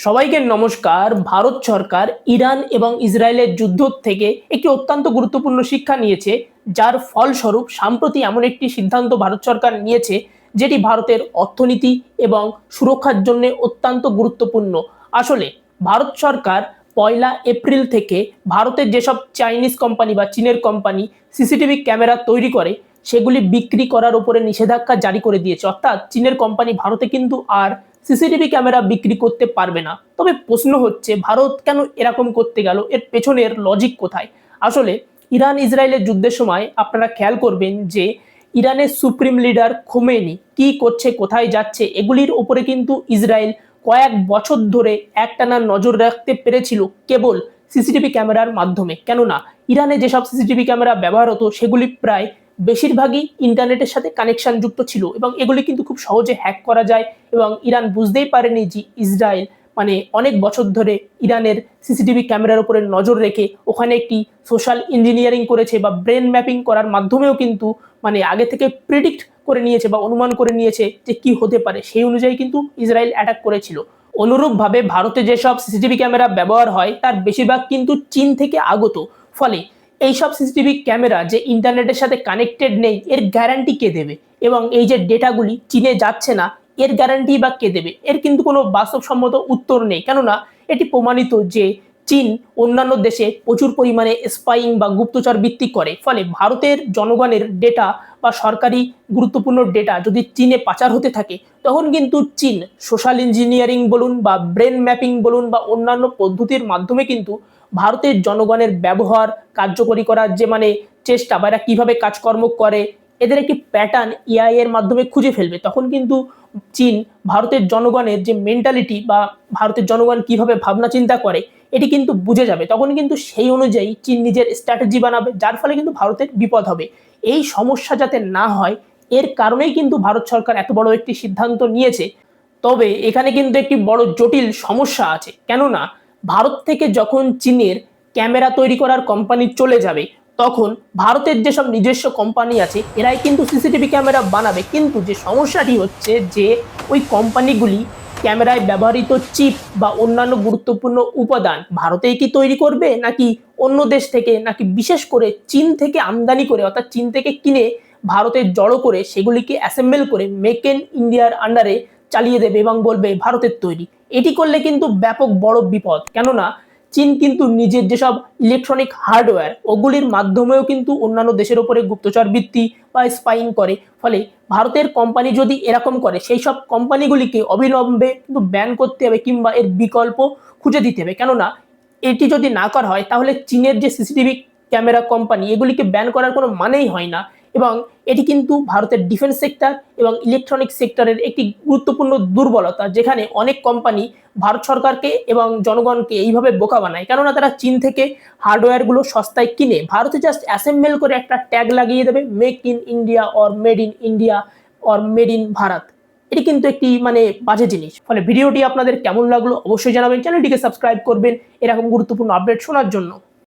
সবাইকে নমস্কার। ভারত সরকার ইরান এবং ইসরায়েলের যুদ্ধ থেকে একটি অত্যন্ত গুরুত্বপূর্ণ শিক্ষা নিয়েছে, যার ফলস্বরূপ সম্প্রতি এমন একটি সিদ্ধান্ত ভারত সরকার নিয়েছে যেটি ভারতের অর্থনীতি এবং সুরক্ষার জন্য অত্যন্ত গুরুত্বপূর্ণ। আসলে ভারত সরকার 1 এপ্রিল থেকে ভারতের যেসব চাইনিজ কোম্পানি বা চীনের কোম্পানি সিসিটিভি ক্যামেরা তৈরি করে সেগুলি বিক্রি করার উপরে নিষেধাজ্ঞা জারি করে দিয়েছে। অর্থাৎ চীনের কোম্পানি ভারতে কিন্তু আর সিসিটিভি ক্যামেরা বিক্রি করতে পারবে না। তবে প্রশ্ন হচ্ছে, ভারত কেন এরকম করতে গেল? এর পেছনের লজিক কোথায়? আসলে ইরান ইসরায়েলের যুদ্ধের সময় আপনারা খেয়াল করবেন যে ইরানের সুপ্রিম লিডার খোমেনি কি করছে, কোথায় যাচ্ছে, এগুলির উপরে কিন্তু ইসরায়েল কয়েক বছর ধরে একটানা নজর রাখতে পেরেছিল কেবল সিসিটিভি ক্যামেরার মাধ্যমে। কেননা ইরানে যেসব সিসিটিভি ক্যামেরা ব্যবহার হতো সেগুলি প্রায় বেশিরভাগই ইন্টারনেটের সাথে কানেকশন যুক্ত ছিল এবং এগুলি কিন্তু খুব সহজে হ্যাক করা যায়। এবং ইরান বুঝতেই পারেনি যে ইসরায়েল অনেক বছর ধরে ইরানের সিসিটিভি ক্যামেরার উপরে নজর রেখে ওখানে একটি সোশ্যাল ইঞ্জিনিয়ারিং করেছে বা ব্রেন ম্যাপিং করার মাধ্যমেও কিন্তু আগে থেকে প্রিডিক্ট করে নিয়েছে বা অনুমান করে নিয়েছে যে কি হতে পারে, সেই অনুযায়ী কিন্তু ইসরায়েল অ্যাটাক করেছিল। অনুরূপভাবে ভারতে যেসব সিসিটিভি ক্যামেরা ব্যবহার হয় তার বেশিরভাগ কিন্তু চীন থেকে আগত। ফলে এইসব সিসিটিভি ক্যামেরা যে ইন্টারনেটের সাথে কানেক্টেড নেই এর গ্যারান্টি কে দেবে? এবং এই যে ডেটাগুলি চীনে যাচ্ছে না এর গ্যারান্টি বা কে দেবে? এর কিন্তু কোনো বাস্তবসম্মত উত্তর নেই। কেননা এটি প্রমাণিত যে চীন অন্যান্য দেশে প্রচুর পরিমাণে স্পাইং বা গুপ্তচর ভিত্তিক করে। ফলে ভারতের জনগণের ডেটা বা সরকারি গুরুত্বপূর্ণ ডেটা যদি চীনে পাচার হতে থাকে, তখন কিন্তু চীন সোশ্যাল ইঞ্জিনিয়ারিং বলুন বা ব্রেন ম্যাপিং বলুন বা অন্যান্য পদ্ধতির মাধ্যমে কিন্তু ভারতের জনগণের ব্যবহার কার্যকরী করার যে চেষ্টা বা এরা কিভাবে কাজকর্ম করে এদের একটি প্যাটার্ন এআই এর মাধ্যমে খুঁজে ফেলবে। তখন কিন্তু চীন ভারতের জনগণের যে মেন্টালিটি বা ভারতের জনগণ কিভাবে ভাবনা চিন্তা করে এটি কিন্তু বুঝে যাবে। তখন কিন্তু সেই অনুযায়ী চীন নিজের স্ট্র্যাটেজি বানাবে, যার ফলে কিন্তু ভারতের বিপদ হবে। এই সমস্যা যাতে না হয় এর কারণেই কিন্তু ভারত সরকার এত বড় একটি সিদ্ধান্ত নিয়েছে। তবে এখানে কিন্তু একটি বড় জটিল সমস্যা আছে। কেননা ভারত থেকে যখন চীনের ক্যামেরা তৈরি করার কোম্পানি চলে যাবে, তখন ভারতের যেসব নিজস্ব কোম্পানি আছে এরাই কিন্তু সিসিটিভি ক্যামেরা বানাবে। কিন্তু যে সমস্যাটি হচ্ছে যে ওই কোম্পানিগুলি ক্যামেরায় ব্যবহৃত চিপ বা অন্যান্য গুরুত্বপূর্ণ উপাদান ভারতেই কি তৈরি করবে, নাকি অন্য দেশ থেকে, নাকি বিশেষ করে চীন থেকে আমদানি করে অর্থাৎ চীন থেকে কিনে ভারতে জড়ো করে সেগুলিকে অ্যাসেম্বল করে মেক ইন ইন্ডিয়ার আন্ডারে চালিয়ে দেবে এবং বলবে ভারতের তৈরি। এটি করলে কিন্তু ব্যাপক বড় বিপদ। কেননা চীন কিন্তু নিজের যেসব ইলেকট্রনিক হার্ডওয়্যার ওগুলির মাধ্যমেও কিন্তু অন্যান্য দেশের উপরে গুপ্তচর ভিত্তি বা স্পাইং করে। ফলে ভারতের কোম্পানি যদি এরকম করে সেই সব কোম্পানিগুলিকে অবিলম্বে কিন্তু ব্যান করতে হবে কিংবা এর বিকল্প খুঁজে দিতে হবে। কেননা এটি যদি না করা হয় তাহলে চীনের যে সিসিটিভি ক্যামেরা কোম্পানি এগুলিকে ব্যান করার কোনো মানেই হয় না। এবং এটি কিন্তু ভারতের ডিফেন্স সেক্টর এবং ইলেকট্রনিক সেক্টরের একটি গুরুত্বপূর্ণ দুর্বলতা, যেখানে অনেক কোম্পানি ভারত সরকারকে এবং জনগণকে এইভাবে বোকা বানায়। কেননা তারা চীন থেকে হার্ডওয়্যারগুলো সস্তায় কিনে ভারতে জাস্ট অ্যাসেম্বল করে একটা ট্যাগ লাগিয়ে দেবে, make in India or made in India or made in Bharat. এটি কিন্তু একটি বাজে জিনিস। ফলে ভিডিওটি আপনাদের কেমন লাগলো অবশ্যই জানাবেন, চ্যানেলটিকে সাবস্ক্রাইব করবেন এরকম গুরুত্বপূর্ণ আপডেট শোনার জন্য।